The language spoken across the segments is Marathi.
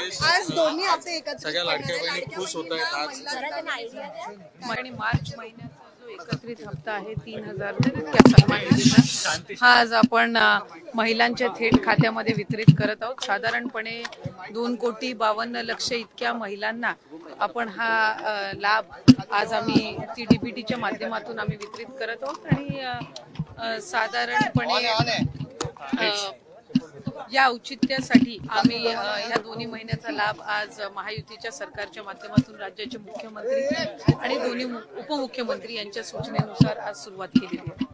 आज दोन्ही हप्ते एकत्र सगळ्या लाडक्या बहिणी खुश होत आहेत आज। आणि मार्च महिन्याचा जो एकत्रित हप्ता आहे 3000 सन्मान निधीचा हा आज आपण महिलांच्या थेट खात्यामध्ये वितरित करत आहोत। साधारणपणे 2,52,00,000 इतक्या महिलांना आपण हा लाभ आज आम्ही DBTच्या माध्यमातून आम्ही वितरित करत आहोत। आणि साधारणपणे या औचित्यासाठी आम्ही या दोन्ही महिन्याचा लाभ आज महायुतीच्या सरकारच्या माध्यमातून राज्याचे मुख्यमंत्री आणि दोन्ही उपमुख्यमंत्री यांच्या सूचनेनुसार आज सुरुवात केलेली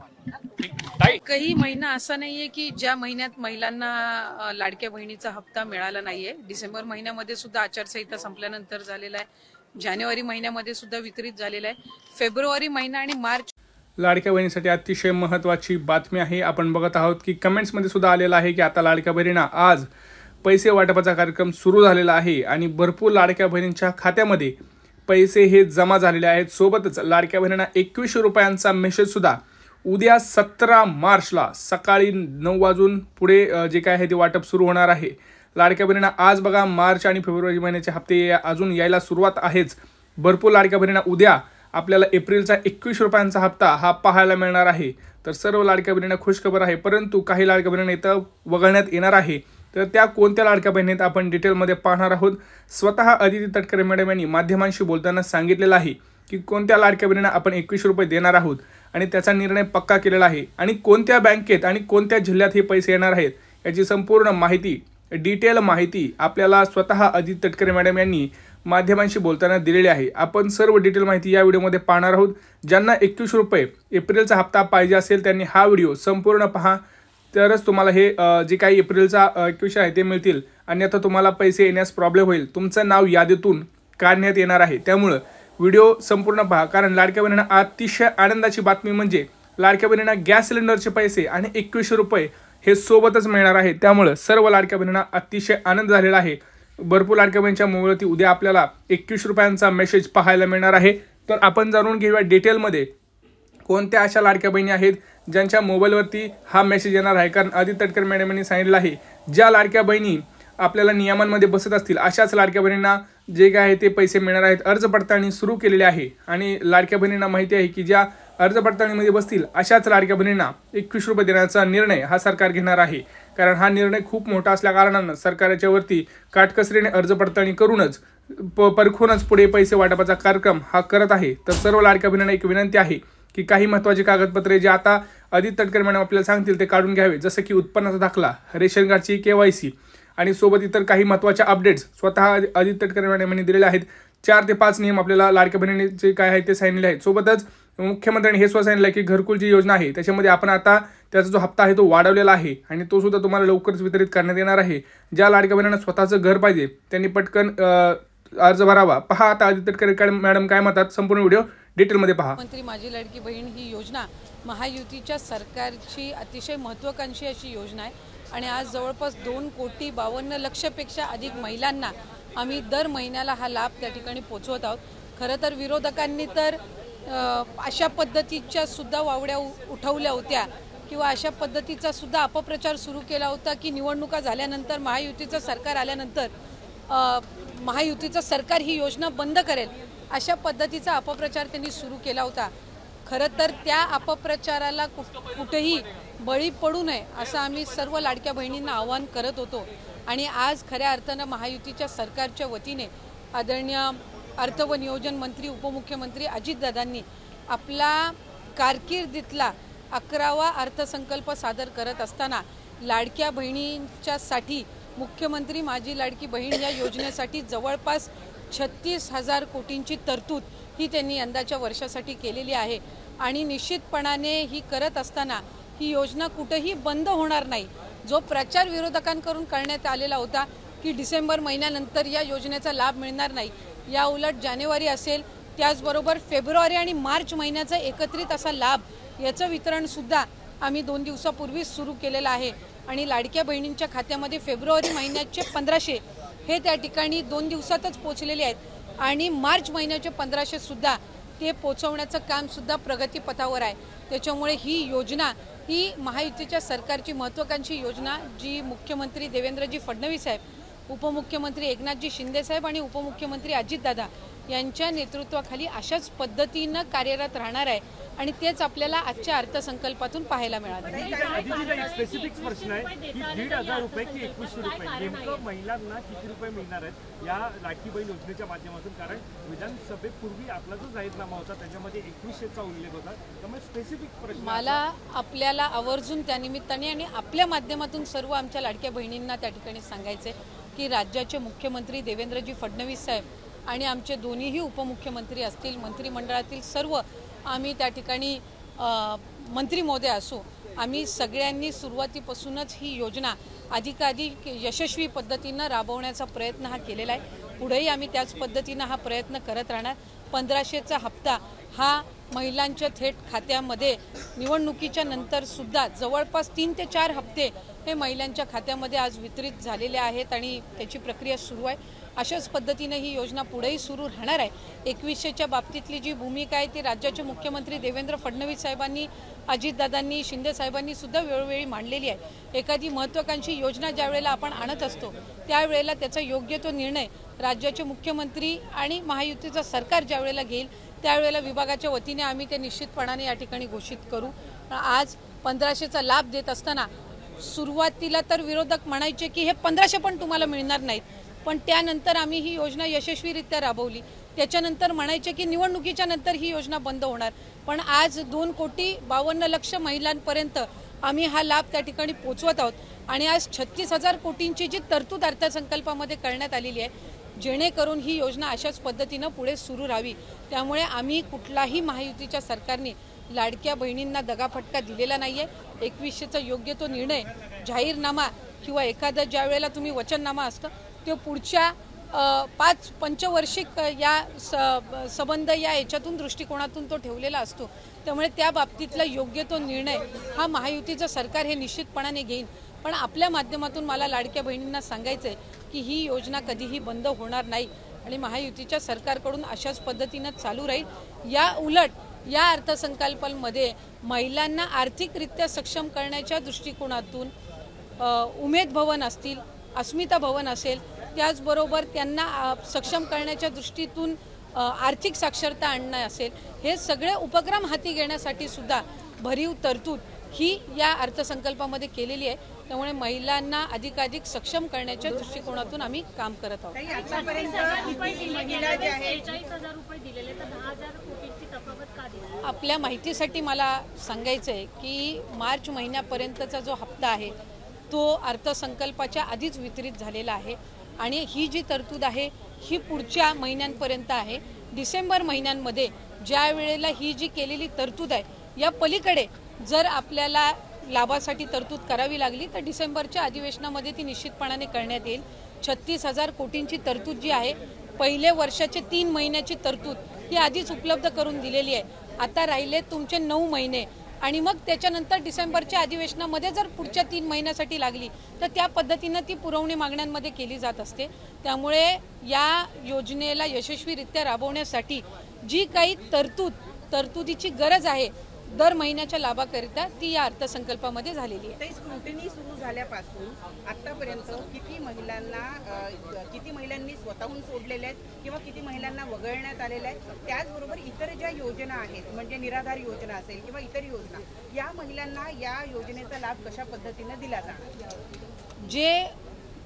आहे। काही महिना असा नाहीये की ज्या महिन्यात महिलांना लाडक्या बहिणीचा हप्ता मिळाला नाहीये। डिसेंबर महिन्यामध्ये सुद्धा आचारसंहिता संपल्यानंतर झालेला आहे, जानेवारी महिन्यामध्ये सुद्धा वितरित झालेला आहे, फेब्रुवारी महिना आणि मार्च। लाडक्या बहिणीसाठी अतिशय महत्त्वाची बातमी आहे। आपण बघत आहोत की कमेंट्समध्ये सुद्धा आलेला आहे की आता लाडक्या बहिणींना आज पैसे वाटपाचा कार्यक्रम सुरू झालेला आहे आणि भरपूर लाडक्या बहिणींच्या खात्यामध्ये पैसे हे जमा झालेले आहेत। सोबतच लाडक्या बहिणींना 2100 रुपयांचा मेसेज सुद्धा उद्या 17 मार्चला सकाळी 9 वाजून पुढे जे काय आहे ते वाटप सुरू होणार आहे। लाडक्या बहिणींना आज बघा मार्च आणि फेब्रुवारी महिन्याचे हप्ते अजून यायला सुरुवात आहेच। भरपूर लाडक्या बहिणींना उद्या आपल्याला एप्रिलचा 2100 रुपयांचा हप्ता हा पाहायला मिळणार आहे। तर सर्व लाडक्या बहिणींना खुशखबर आहे, परंतु काही लाडक्या बहिणींना इथं वगळण्यात येणार आहे। तर त्या कोणत्या लाडक्या बहिणीत आपण डिटेलमध्ये पाहणार आहोत। स्वतः अदिती तटकरे मॅडम यांनी माध्यमांशी बोलताना सांगितलेलं आहे की कोणत्या लाडक्या बहिणींना आपण 2100 रुपये देणार आहोत आणि त्याचा निर्णय पक्का केलेला आहे आणि कोणत्या बँकेत आणि कोणत्या जिल्ह्यात हे पैसे येणार आहेत याची संपूर्ण माहिती, डिटेल माहिती आपल्याला स्वतः अदिती तटकरे मॅडम यांनी माध्यमांशी बोलताना दिलेली आहे। आपण सर्व डिटेल माहिती या व्हिडिओमध्ये पाहणार आहोत। ज्यांना 2100 रुपये एप्रिलचा हप्ता पाहिजे असेल त्यांनी हा व्हिडिओ संपूर्ण पहा, तरच तुम्हाला हे जे काही एप्रिलचा 2100 आहे ते मिळतील, अन्यथा तुम्हाला पैसे येण्यास प्रॉब्लेम होईल, तुमचं नाव यादीतून काढण्यात येणार आहे। त्यामुळे व्हिडिओ संपूर्ण पहा, कारण लाडक्या बहिणींना अतिशय आनंदाची बातमी म्हणजे लाडक्या बहिणींना गॅस सिलेंडरचे पैसे आणि 2100 रुपये हे सोबतच मिळणार आहे। त्यामुळे सर्व लाडक्या बहिणींना अतिशय आनंद झालेला आहे। भरपूर लाडक्या बहिणींच्या मोबाईलवरती उद्या आपल्याला 2100 रुपयांचा मेसेज पाहायला मिळणार आहे। तर आपण जाणून घेऊया डिटेलमध्ये कोणत्या अशा लाडक्या बहिणी आहेत ज्यांच्या मोबाईलवरती हा मेसेज येणार आहे। कारण अदिती तटकरे मॅडम यांनी सांगितलं आहे ज्या लाडक्या बहिणी आपल्याला नियमांमध्ये बसत असतील अशाच लाडक्या बहिणींना जे काय आहे ते पैसे मिळणार आहेत। अर्ज पडताळणी सुरू केलेली आहे आणि लाडक्या बहिणींना माहिती आहे की ज्या अर्ज पडताळणीमध्ये बसतील अशाच लाडक्या बहिणींना 2100 रुपये देण्याचा निर्णय हा सरकार घेणार आहे। कारण हा निर्णय खूप मोठा असल्या कारणानं सरकार याच्यावरती काटकसरीने अर्ज पडताळणी करूनच परखूनच पुढे पैसे वाटपाचा कार्यक्रम हा करत आहे। तर सर्व लाडक्या बहिणींना एक विनंती आहे की काही महत्त्वाची कागदपत्रे जे आता अदिती तटकरे मॅडम आपल्याला सांगतील ते काढून घ्यावे, जसं की उत्पन्नाचा दाखला, रेशन कार्डची KYC आणि सोबत इतर काही महत्त्वाच्या अपडेट्स स्वतः अदिती तटकरे मॅडम यांनी दिलेले आहेत। 4 ते 5 नियम आपल्याला लाडक्या बहिणींनी जे काय आहे ते सांगितले आहेत। सोबतच मुख्यमंत्र्यांनी हे सुद्धा सांगितलं की घरकुल जी योजना आहे त्याच्यामध्ये आपण आता त्याचा जो हप्ता आहे तो वाढवलेला आहे आणि तो सुद्धा तुम्हाला लवकरच वितरित करण्यात येणार आहे। ज्या लाडक्या बहिणींना स्वतःचं घर पाहिजे त्यांनी पटकन अर्ज भरावा। पहा आता अदिती तटकरे मॅडम काय म्हणतात, संपूर्ण व्हिडिओ डिटेलमध्ये पहा। मंत्री माझी लाडकी बहीण ही योजना महायुतीच्या सरकारची अतिशय महत्त्वाकांक्षी अशी योजना आहे आणि आज जवळपास 2,52,00,000 पेक्षा अधिक महिलांना आम्ही दर महिन्याला हा लाभ त्या ठिकाणी पोहोचवत आहोत। खरं तर विरोधकांनी तर अशा पद्धतीच्या सुद्धा वावड्या उठवल्या होत्या किंवा अशा पद्धतीचा सुद्धा अपप्रचार सुरू केला होता की निवडणुका झाल्यानंतर महायुतीचं सरकार आल्यानंतर महायुतीचं सरकार ही योजना बंद करेल, अशा पद्धतीचा अपप्रचार त्यांनी सुरू केला होता। खरं तर त्या अपप्रचाराला कुठेही बळी पडू नये असं आम्ही सर्व लाडक्या बहिणींना आवाहन करत होतो आणि आज खऱ्या अर्थानं महायुतीच्या सरकारच्या वतीने आदरणीय अर्थ व नियोजन मंत्री उपमुख्यमंत्री अजितदादांनी आपला कारकिर्दीतला 11वा अर्थसंकल्प सादर करत असताना लाडक्या बहिणींच्यासाठी मुख्यमंत्री माझी लाडकी बहीण या योजनेसाठी जवळपास 36,000 कोटींची तरतूद ही त्यांनी यंदाच्या वर्षासाठी केलेली आहे आणि निश्चितपणाने ही करत असताना ही योजना कुठेही बंद होणार नाही। जो प्रचार विरोधकांकडून करण्यात आलेला होता की डिसेंबर महिन्यानंतर या योजनेचा लाभ मिळणार नाही, या उलट जानेवारी असेल त्याचबरोबर फेब्रुवारी आणि मार्च महिन्याचा एकत्रित असा लाभ याचं वितरण सुद्धा आम्ही 2 दिवसापूर्वीच सुरू केलेलं आहे आणि लाडक्या बहिणींच्या खात्यामध्ये फेब्रुवारी महिन्याचे 1500 हे त्या ठिकाणी 2 दिवसातच पोहोचलेले आहेत आणि मार्च महिन्याचे 1500 सुद्धा ते पोहोचवण्याचं काम सुद्धा प्रगतीपथावर आहे। त्याच्यामुळे ही योजना ही महायुतीच्या सरकारची महत्त्वाकांक्षी योजना जी मुख्यमंत्री देवेंद्रजी फडणवीस साहेब उपमुख्यमंत्री एकनाथजी शिंदेसाहेब आणि उपमुख्यमंत्री अजितदादा यांच्या नेतृत्वाखाली अशाच पद्धतीनं कार्यरत राहणार आहे आणि तेच आपल्याला आजच्या अर्थसंकल्पातून पाहायला मिळालं। स्पेसिफिक प्रश्न आहे की 1,500 रुपये की 2100 रुपये नेमकं महिलांना किती रुपये मिळणार आहेत या लाडकी बहीण योजनेच्या माध्यमातून? कारण विधानसभेपूर्वी आपला जो जाहीरनामा होता त्याच्यामध्ये 2100चा उल्लेख होता, त्यामुळे स्पेसिफिक प्रश्न मला आपल्याला आवर्जून त्यानिमित्ताने आणि आपल्या माध्यमातून सर्व आमच्या लाडक्या बहिणींना त्या ठिकाणी सांगायचे की राज्याचे मुख्यमंत्री देवेंद्रजी फडणवीस साहेब आणि आमचे दोन्हीही उपमुख्यमंत्री असतील, मंत्रिमंडळातील सर्व आम्ही त्या ठिकाणी मंत्री महोदय असू, आम्ही सगळ्यांनी सुरुवातीपासूनच ही योजना अधिकाधिक यशस्वी पद्धतीनं राबवण्याचा प्रयत्न हा केलेला आहे। पुढेही आम्ही त्याच पद्धतीनं हा प्रयत्न करत राहणार। 1500चा हप्ता हा महिलांच्या थेट खात्यामध्ये निवडणुकीच्या नंतर सुद्धा जवळपास 3 ते 4 हप्ते हे महिलांच्या खात्यामध्ये आज वितरित झालेले आहेत आणि त्याची प्रक्रिया सुरू आहे। अशाच पद्धतीने ही योजना पुढेही सुरू राहणार आहे। 2100च्या बाबतीतली जी भूमिका आहे ती राज्याचे मुख्यमंत्री देवेंद्र फडणवीस साहेबांनी, अजितदादांनी, शिंदे साहेबांनी सुद्धा वेळोवेळी मांडलेली आहे। एखादी महत्त्वाकांक्षी योजना ज्या वेळेला आपण आणत असतो त्यावेळेला त्याचा योग्य तो निर्णय राज्याचे मुख्यमंत्री आणि महायुतीचं सरकार ज्या वेळेला घेईल त्यावेळेला विभागाच्या वतीने आम्ही ते निश्चितपणाने या ठिकाणी घोषित करू। आज 1500चा लाभ देत असताना सुरुवातीला तर विरोधक म्हणायचे की हे 1500 पण तुम्हाला मिळणार नाहीत, पण त्यानंतर आम्ही ही योजना यशस्वीरित्या राबवली। त्याच्यानंतर म्हणायचे की निवडणुकीच्या नंतर ही योजना बंद होणार, पण आज 2,52,00,000 महिलांपर्यंत आम्ही हा लाभ त्या ठिकाणी पोहोचवत आहोत आणि आज 36,000 कोटींची जी तरतूद अर्थसंकल्पामध्ये करण्यात आलेली आहे जेणेकरून ही योजना अशाच पद्धतीनं पुढे सुरू राहावी। त्यामुळे आम्ही कुठलाही महायुतीच्या सरकारने लाडक्या बहिणींना दगाफटका दिलेला नाहीये। 2100चा योग्य तो निर्णय जाहीरनामा किंवा एखादा ज्या वेळेला तुम्ही वचननामा असतं तो पुढच्या 5 पंचवार्षिक या संबंध या याच्यातून दृष्टिकोनातून तो ठेवलेला असतो। त्यामुळे त्या बाबतीतला योग्य तो निर्णय हा महायुतीचं सरकार हे निश्चितपणाने घेईल। पण आपल्या माध्यमातून मला लाडक्या बहिणींना सांगायचं आहे की ही योजना कधीही बंद होणार नाही आणि महायुतीच्या सरकारकडून अशाच पद्धतीनं चालू राहील। या उलट या अर्थसंकल्पामध्ये महिलांना आर्थिकरित्या सक्षम करण्याच्या दृष्टिकोनातून उमेद भवन असतील, अस्मिता भवन असेल, त्याचबरोबर त्यांना सक्षम करण्याच्या दृष्टीतून आर्थिक साक्षरता आणणं असेल, हे सगळे उपक्रम हाती घेण्यासाठी सुद्धा भरीव तरतूद ही या अर्थसंकल्पामध्ये केलेली आहे। त्यामुळे महिलांना अधिकाधिक सक्षम करण्याच्या दृष्टिकोनातून आम्ही काम करत आहोत। आपल्या माहितीसाठी मला सांगायचं आहे की मार्च महिन्यापर्यंतचा जो हप्ता आहे तो अर्थसंकल्पाच्या आधीच वितरित झालेला आहे आणि ही जी तरतूद आहे ही पुढच्या महिन्यांपर्यंत आहे। डिसेंबर महिन्यांमध्ये ज्या वेळेला ही जी केलेली तरतूद आहे या पलीकडे जर आपल्याला लाभासाठी तरतूद करावी लागली तर डिसेंबरच्या अधिवेशनामध्ये ती निश्चितपणाने करण्यात येईल। 36,000 कोटींची तरतूद जी आहे पहिले वर्षाचे 3 महिन्याची तरतूद ही आधीच उपलब्ध करून दिलेली आहे। आता राहिले तुमचे 9 महिने आणि मग त्याच्यानंतर डिसेंबरच्या अधिवेशनामध्ये जर पुढच्या 3 महिन्यासाठी लागली तर त्या पद्धतीनं ती पुरवणी मागण्यांमध्ये केली जात असते। त्यामुळे या योजनेला यशस्वीरित्या राबवण्यासाठी जी काही तरतुदीची गरज आहे दर महिन्याच्या लाभाकरिता ती या अर्थसंकल्पामध्ये झालेली आहे। स्क्रुटिनी सुरू झाल्यापासून आतापर्यंत किती महिलांनी स्वतःहून सोडलेले आहेत किंवा किती महिलांना वगळण्यात आलेलं आहे, त्याचबरोबर इतर ज्या योजना आहेत म्हणजे निराधार योजना असेल किंवा इतर योजना, या महिलांना या योजनेचा लाभ कशा पद्धतीने दिला जाणार? जे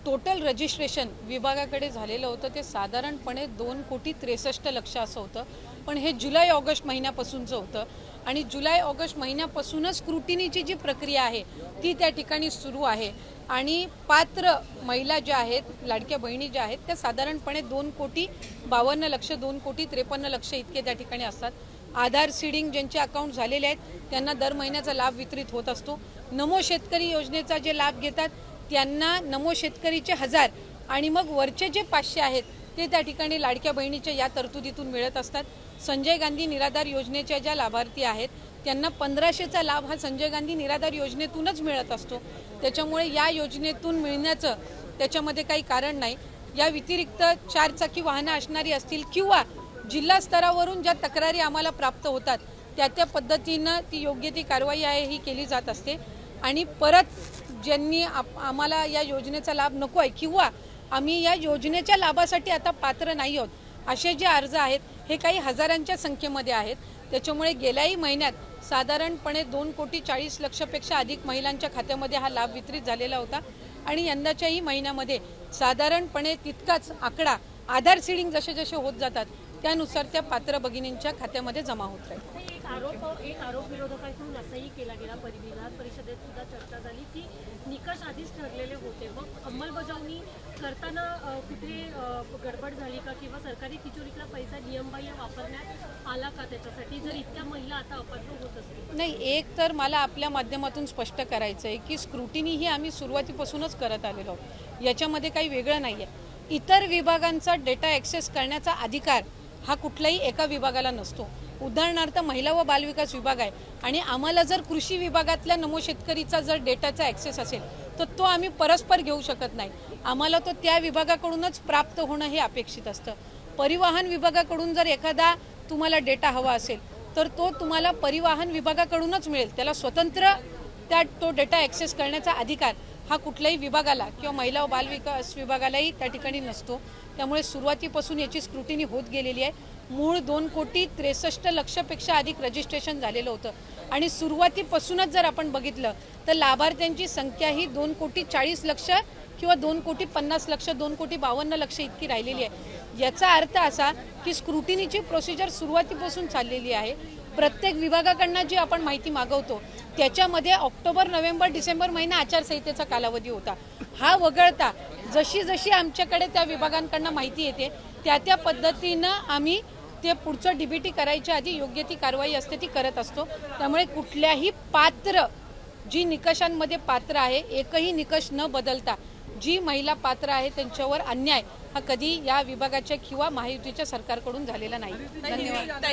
टोटल रजिस्ट्रेशन विभागाकडे झालेलं होतं ते साधारणपणे 2,63,00,000 असं होतं, पण हे जुलै ऑगस्ट महिन्यापासूनचं होतं आणि जुलै ऑगस्ट महिन्यापासूनच स्क्रुटिनीची जी प्रक्रिया आहे ती त्या ठिकाणी सुरू आहे आणि पात्र महिला ज्या आहेत, लाडक्या बहिणी ज्या आहेत त्या साधारणपणे 2,52,00,000 2,53,00,000 इतके त्या ठिकाणी असतात। आधार सीडिंग ज्यांचे अकाउंट झालेले आहेत त्यांना दर महिन्याचा लाभ वितरित होत असतो। नमो शेतकरी योजनेचा जे लाभ घेतात त्यांना नमो शेतकरीचे 1000 आणि मग वरचे जे 500 आहेत ते त्या ठिकाणी लाडक्या बहिणीच्या या तरतुदीतून मिळत असतात। संजय गांधी निराधार योजनेच्या ज्या लाभार्थी आहेत त्यांना 1500चा लाभ हा संजय गांधी निराधार योजनेतूनच मिळत असतो। त्याच्यामुळे या योजनेतून मिळण्याचं त्याच्यामध्ये काही कारण नाही। या व्यतिरिक्त 4 चाकी वाहनं असणारी असतील किंवा जिल्हा स्तरावरून ज्या तक्रारी आम्हाला प्राप्त होतात त्या पद्धतीनं ती योग्य ती कारवाई आहे ही केली जात असते आणि परत ज्यांनी आम्हाला या योजनेचा लाभ नको आहे किंवा आम्ही या योजनेच्या लाभासाठी आता पात्र नाही आहोत असे जे अर्ज आहेत हे काही हजारांच्या संख्येमध्ये आहेत। त्याच्यामुळे गेल्याही महिन्यात साधारणपणे 2,40,00,000पेक्षा अधिक महिलांच्या खात्यामध्ये हा लाभ वितरित झालेला होता आणि यंदाच्याही महिन्यामध्ये साधारणपणे तितकाच आकडा आधार सीडिंग जसे जसे होत जातात त्यानुसार त्या पात्र भगिनींच्या खात्यामध्ये जमा होत राहील। एक आरोप विरोधकांकडून असंही केला गेला, विधान परिषदेत सुद्धा चर्चा झाली की निकष आधीच ठरलेले होते, मग अंमलबजावणी करताना कुठे गडबड झाली का किंवा सरकारी तिजोरीतला पैसा नियमबाह्य वापरण्यात आला का त्याच्यासाठी, जर इतक्या महिला आता अपात्र होत असतील? नाही, एक तर मला आपल्या माध्यमातून स्पष्ट करायचं आहे की स्क्रुटिनी ही आम्ही सुरुवातीपासूनच करत आलेलो आहोत, याच्यामध्ये काही वेगळं नाही आहे। इतर विभागांचा डेटा ॲक्सेस करण्याचा अधिकार हा कुठल्याही एका विभागाला नसतो। उदाहरणार्थ महिला व बालविकास विभाग आहे आणि आम्हाला जर कृषी विभागातल्या नमो शेतकरीचा जर डेटाचा ॲक्सेस असेल तर तो आम्ही परस्पर घेऊ शकत नाही, आम्हाला तो त्या विभागाकडूनच प्राप्त होणं हे अपेक्षित असतं। परिवहन विभागाकडून जर एखादा तुम्हाला डेटा हवा असेल तर तो तुम्हाला परिवहन विभागाकडूनच मिळेल, त्याला स्वतंत्र तो डेटा ॲक्सेस करण्याचा अधिकार हा कुठल्याही विभागाला किंवा महिला व बालविकास विभागालाही त्या ठिकाणी नसतो। त्यामुळे सुरुवातीपासून याची स्क्रुटिनी होत गेलेली आहे। मूळ 2,63,00,000पेक्षा अधिक रजिस्ट्रेशन झालेलं होतं आणि सुरुवातीपासूनच जर आपण बघितलं तर लाभार्थ्यांची संख्या ही 2,40,00,000 किंवा 2,50,00,000 2,52,00,000 इतकी राहिलेली आहे। याचा अर्थ असा की स्क्रुटिनीची प्रोसिजर सुरुवातीपासून चाललेली आहे। प्रत्येक विभागाकडनं जी आपण माहिती मागवतो त्याच्यामध्ये ऑक्टोबर, नोव्हेंबर, डिसेंबर महिना आचारसंहितेचा कालावधी होता। हा वगळता जशी जशी आमच्याकडे त्या विभागांकडनं माहिती येते त्या पद्धतीनं आम्ही ते पुढचं DBT करायच्या आधी योग्य ती कारवाई असते ती करत असतो। त्यामुळे कुठल्याही पात्र जी निकषांमध्ये पात्र आहे एकही निकष न बदलता जी महिला पात्र आहे त्यांच्यावर अन्याय हा कधी या विभागाच्या किंवा महायुतीच्या सरकारकडून झालेला नाही। धन्यवाद।